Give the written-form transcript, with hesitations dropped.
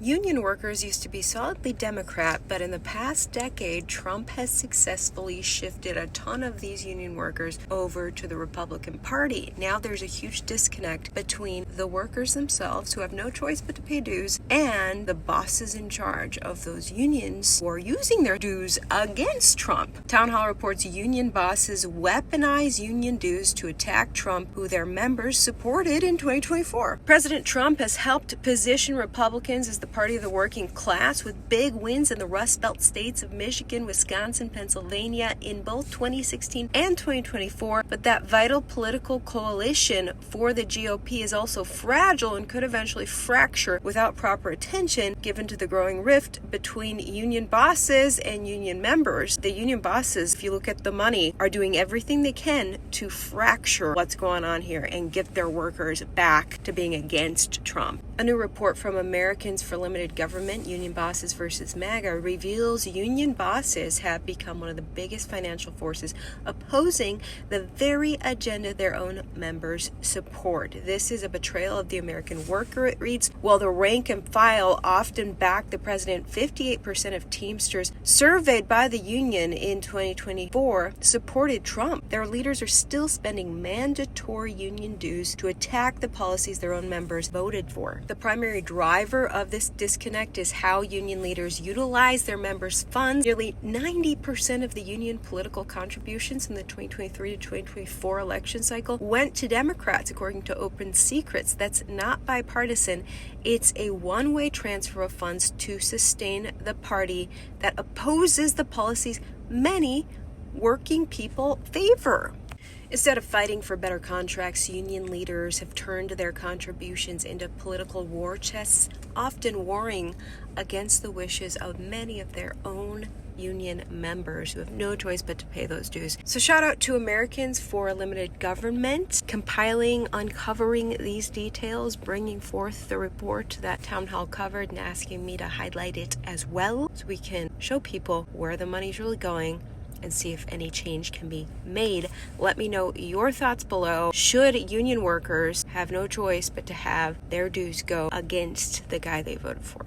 Union workers used to be solidly Democrat, but in the past decade, Trump has successfully shifted a ton of these union workers over to the Republican Party. Now there's a huge disconnect between the workers themselves, who have no choice but to pay dues, and the bosses in charge of those unions who are using their dues against Trump. Town Hall reports union bosses weaponize union dues to attack Trump, who their members supported in 2024. President Trump has helped position Republicans as the party of the working class, with big wins in the Rust Belt states of Michigan, Wisconsin, Pennsylvania in both 2016 and 2024. But that vital political coalition for the GOP is also fragile and could eventually fracture without proper attention, given to the growing rift between union bosses and union members. The union bosses, if you look at the money, are doing everything they can to fracture what's going on here and get their workers back to being against Trump. A new report from Americans for Limited Government, Union Bosses versus MAGA, reveals union bosses have become one of the biggest financial forces opposing the very agenda their own members support. This is a betrayal of the American worker, it reads. While the rank and file often back the president, 58% of Teamsters surveyed by the union in 2024 supported Trump. Their leaders are still spending mandatory union dues to attack the policies their own members voted for. The primary driver of this disconnect is how union leaders utilize their members' funds. Nearly 90% of the union political contributions in the 2023 to 2024 election cycle went to Democrats, according to Open Secrets. That's not bipartisan. It's a one-way transfer of funds to sustain the party that opposes the policies many working people favor. Instead of fighting for better contracts, union leaders have turned their contributions into political war chests, often warring against the wishes of many of their own union members who have no choice but to pay those dues. So shout out to Americans for Limited Government, compiling, uncovering these details, bringing forth the report that Town Hall covered and asking me to highlight it as well, so we can show people where the money's really going and see if any change can be made. Let me know your thoughts below. Should union workers have no choice but to have their dues go against the guy they voted for?